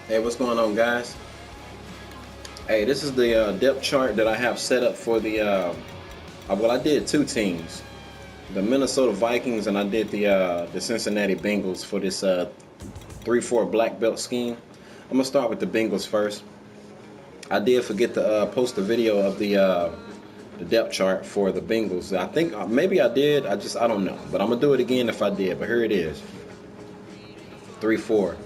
Hey, what's going on, guys? Hey, this is the depth chart that I have set up for the well, I did two teams, the Minnesota Vikings, and I did the Cincinnati Bengals for this 3-4 black belt scheme. I'm gonna start with the Bengals first. I did forget to post a video of the depth chart for the Bengals. I think maybe I did. I don't know, but I'm gonna do it again if I did. But here it is, 3-4.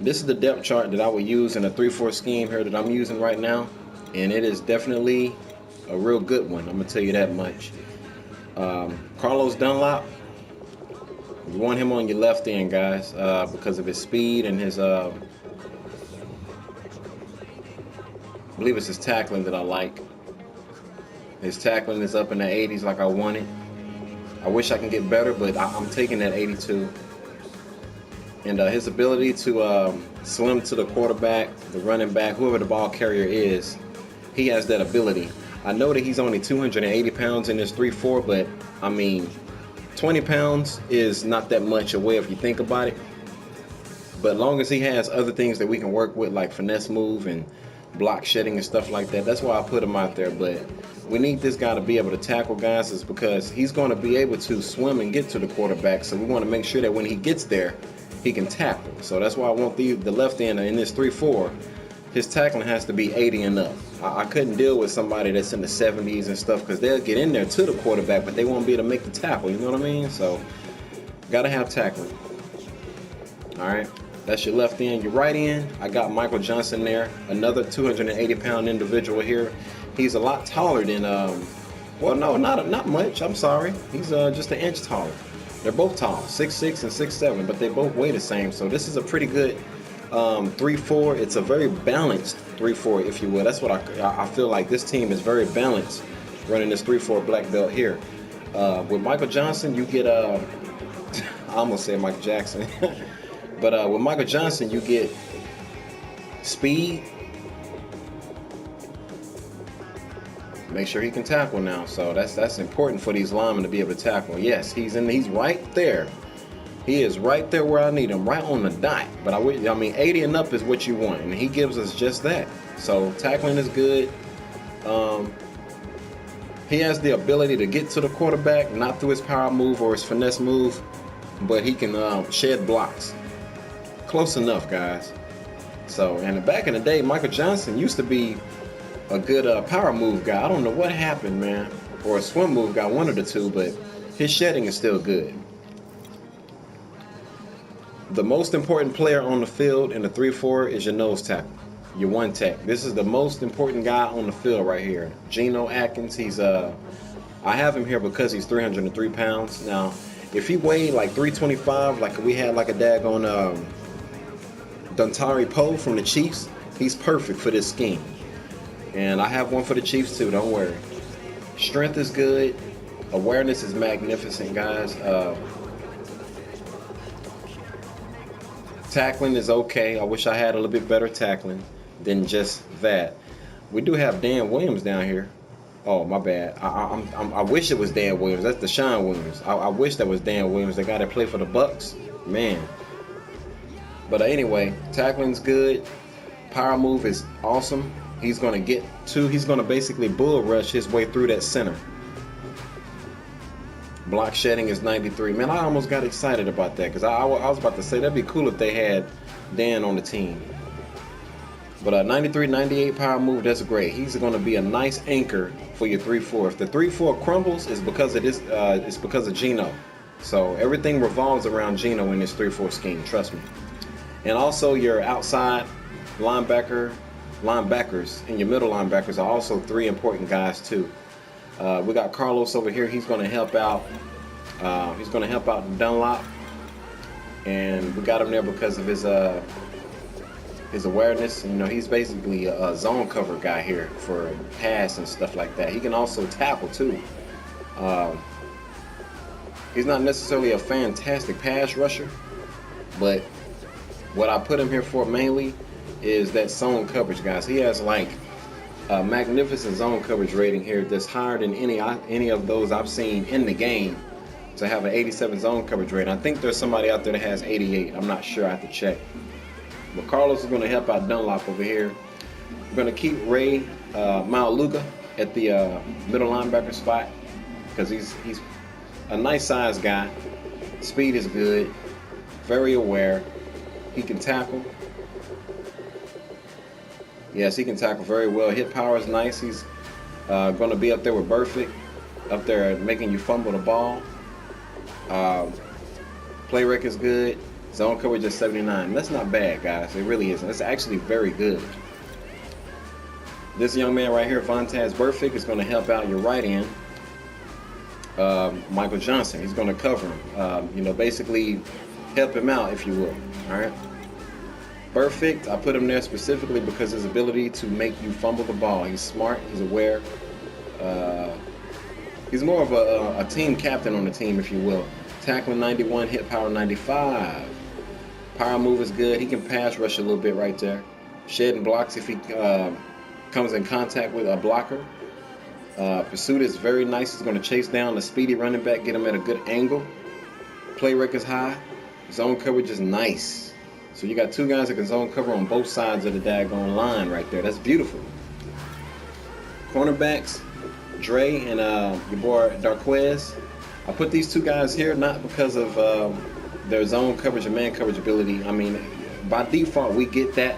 This is the depth chart that I would use in a 3-4 scheme here that I'm using right now, and it is definitely a real good one. I'm gonna tell you that much. Carlos Dunlap, you want him on your left end, guys, because of his speed and his, I believe it's his tackling that I like. His tackling is up in the 80s like I want it. I wish I can get better, but I'm taking that 82. And his ability to swim to the quarterback, the running back, whoever the ball carrier is, he has that ability. I know that he's only 280 pounds in this 3-4, but I mean, 20 pounds is not that much away if you think about it. But long as he has other things that we can work with, like finesse move and block shedding and stuff like that, that's why I put him out there. But we need this guy to be able to tackle guys, is because he's going to be able to swim and get to the quarterback. So we want to make sure that when he gets there, he can tackle. So that's why I want the left end in this 3-4. His tackling has to be 80 and up. I couldn't deal with somebody that's in the 70s and stuff, because they'll get in there to the quarterback, but they won't be able to make the tackle. You know what I mean? So got to have tackling. All right. That's your left end. Your right end, I got Michael Johnson there, another 280-pound individual here. He's a lot taller than, well, no, not much. I'm sorry. He's just an inch taller. They're both tall, 6'6" and 6'7", but they both weigh the same. So this is a pretty good 3-4. It's a very balanced 3-4, if you will. That's what I feel like. This team is very balanced running this 3-4 black belt here. With Michael Johnson, you get I almost said Michael Jackson. But with Michael Johnson, you get speed. Make sure he can tackle now. So that's important for these linemen to be able to tackle. Yes, he's right there. He is right there where I need him, right on the dot. But I mean, 80 and up is what you want, and he gives us just that. So tackling is good. He has the ability to get to the quarterback, not through his power move or his finesse move, but he can shed blocks. Close enough, guys. So, and back in the day, Michael Johnson used to be a good power move guy. I don't know what happened, man. Or a swim move guy, one of the two, but his shedding is still good. The most important player on the field in the 3-4 is your nose tackle, your one tech. This is the most important guy on the field right here. GENO ATKINS, I have him here because he's 303 pounds. Now, if he weighed like 325, like we had like a daggone Dontari Poe from the Chiefs, he's perfect for this scheme. And I have one for the Chiefs too, don't worry. Strength is good. Awareness is magnificent, guys. Tackling is okay. I wish I had a little bit better tackling than just that. We do have Dan Williams down here. Oh, my bad. I wish it was Dan Williams. That's Deshaun Williams. I wish that was Dan Williams, the guy that played for the Bucks. Man. But anyway, tackling's good. Power move is awesome. He's going to basically bull rush his way through that center. Block shedding is 93. Man, I almost got excited about that, because I was about to say that'd be cool if they had Dan on the team. But 93, 98 power move, that's great. He's going to be a nice anchor for your 3-4. If the 3-4 crumbles, it's because of this. It's because of GENO. So everything revolves around GENO in this 3-4 scheme. Trust me. And also your outside linebackers and your middle linebackers are also three important guys too. We got Carlos over here. He's going to help out. He's going to help out Dunlap, and we got him there because of his awareness. You know, he's basically a zone cover guy here for pass and stuff like that. He can also tackle too. He's not necessarily a fantastic pass rusher, but what I put him here for mainly is that zone coverage, guys. He has like a magnificent zone coverage rating here that's higher than any of those I've seen in the game to have an 87 zone coverage rating. I think there's somebody out there that has 88. I'm not sure. I have to check. But Carlos is going to help out Dunlap over here. We're going to keep Ray Maluga at the middle linebacker spot because he's a nice sized guy. Speed is good. Very aware. He can tackle. Yes, he can tackle very well. Hit power is nice. He's going to be up there with Burfict, up there making you fumble the ball. Play rec is good. Zone coverage is 79. That's not bad, guys. It really isn't. It's actually very good. This young man right here, Vontaz Burfict, is going to help out your right end, Michael Johnson. He's going to cover him. Basically help him out, if you will. All right. Burfict, I put him there specifically because his ability to make you fumble the ball. He's smart. He's aware. He's more of a team captain on the team, if you will. Tackling 91, hit power 95. Power move is good. He can pass rush a little bit right there. Shedding blocks if he comes in contact with a blocker. Pursuit is very nice. He's going to chase down the speedy running back, get him at a good angle. Play rec is high. Zone coverage is nice. So you got two guys that can zone cover on both sides of the daggone line right there. That's beautiful. Cornerbacks, Dre and your boy Darquez. I put these two guys here not because of their zone coverage and man coverage ability. I mean, by default, we get that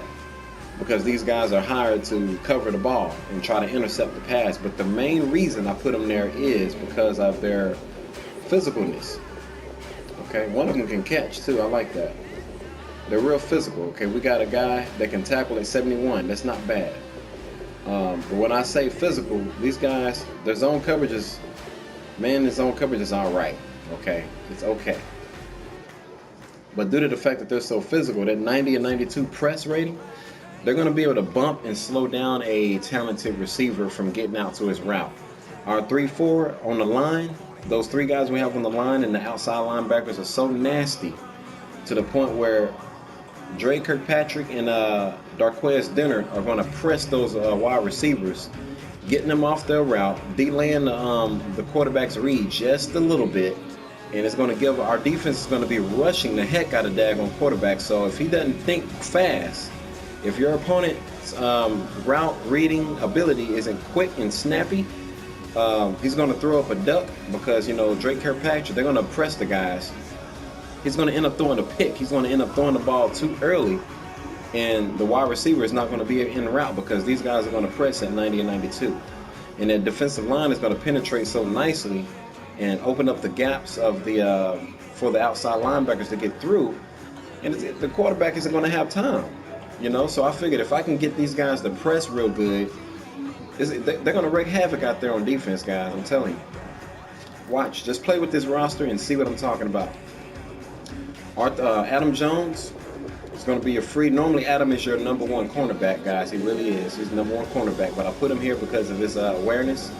because these guys are hired to cover the ball and try to intercept the pass. But the main reason I put them there is because of their physicalness. Okay, one of them can catch too. I like that. They're real physical. Okay, we got a guy that can tackle at 71. That's not bad. But when I say physical, these guys, their zone coverage is, man, their zone coverage is all right. Okay, it's okay. But due to the fact that they're so physical, that 90 and 92 press rating, they're going to be able to bump and slow down a talented receiver from getting out to his route. Our 3-4 on the line, those three guys we have on the line and the outside linebackers are so nasty to the point where Dre Kirkpatrick and Darquez Dinner are going to press those wide receivers, getting them off their route, delaying the quarterback's read just a little bit, and it's going to give our defense is going to be rushing the heck out of daggone quarterback. So if he doesn't think fast, if your opponent's route reading ability isn't quick and snappy, he's going to throw up a duck because, Drake Kirkpatrick, they're going to press the guys. He's going to end up throwing a pick. He's going to end up throwing the ball too early, and the wide receiver is not going to be in route because these guys are going to press at 90 and 92. And that defensive line is going to penetrate so nicely and open up the gaps of the for the outside linebackers to get through, and the quarterback isn't going to have time. So I figured if I can get these guys to press real good, they're going to wreak havoc out there on defense, guys. I'm telling you. Watch. Just play with this roster and see what I'm talking about. Adam Jones is going to be a free. Normally, Adam is your number one cornerback, guys. He really is. He's the number one cornerback. But I put him here because of his awareness.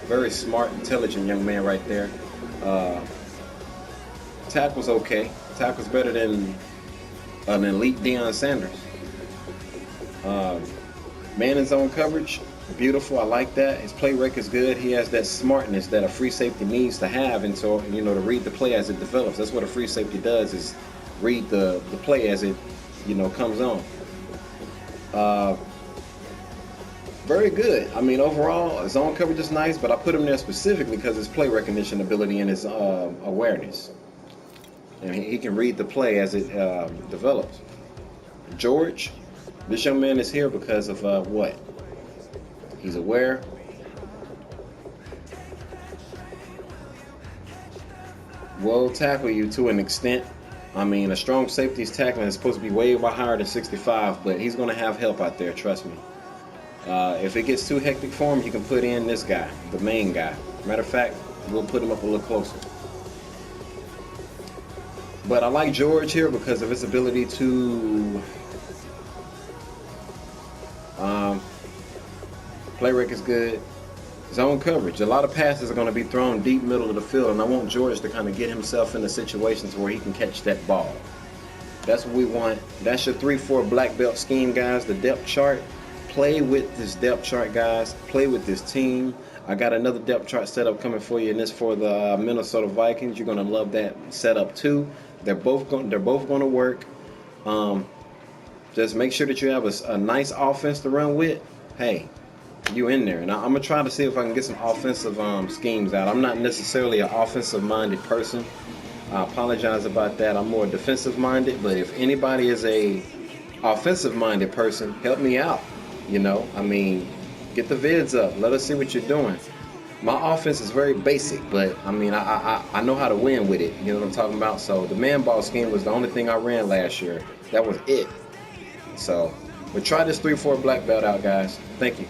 Very smart, intelligent young man right there. Tackle's okay. Tackle's better than an elite Deion Sanders. Man in zone coverage, beautiful. I like that. His play rec is good. He has that smartness that a free safety needs to have, and so to read the play as it develops. That's what a free safety does, is read the play as it comes on. Very good. I mean, overall, zone coverage is nice, but I put him there specifically because his play recognition ability and his awareness, and he can read the play as it develops. George, this young man is here because of what? He's aware. Will tackle you to an extent. I mean, a strong safety's tackling is supposed to be way higher than 65, but he's going to have help out there, trust me. If it gets too hectic for him, you can put in this guy, the main guy. Matter of fact, we'll put him up a little closer. But I like George here because of his ability to play rec is good. Zone coverage. A lot of passes are going to be thrown deep middle of the field, and I want George to kind of get himself into situations where he can catch that ball. That's what we want. That's your 3-4 black belt scheme, guys. The depth chart. Play with this depth chart, guys. Play with this team. I got another depth chart setup coming for you, and this for the Minnesota Vikings. You're going to love that setup too. They're both going to work. Just make sure that you have a nice offense to run with. Hey, you in there. And I'm going to try to see if I can get some offensive schemes out. I'm not necessarily an offensive-minded person. I apologize about that. I'm more defensive-minded. But if anybody is a offensive-minded person, help me out. You know, I mean, get the vids up. Let us see what you're doing. My offense is very basic, but I mean, I know how to win with it. You know what I'm talking about? So the man ball scheme was the only thing I ran last year. That was it. So we'll try this 3-4 black belt out, guys. Thank you.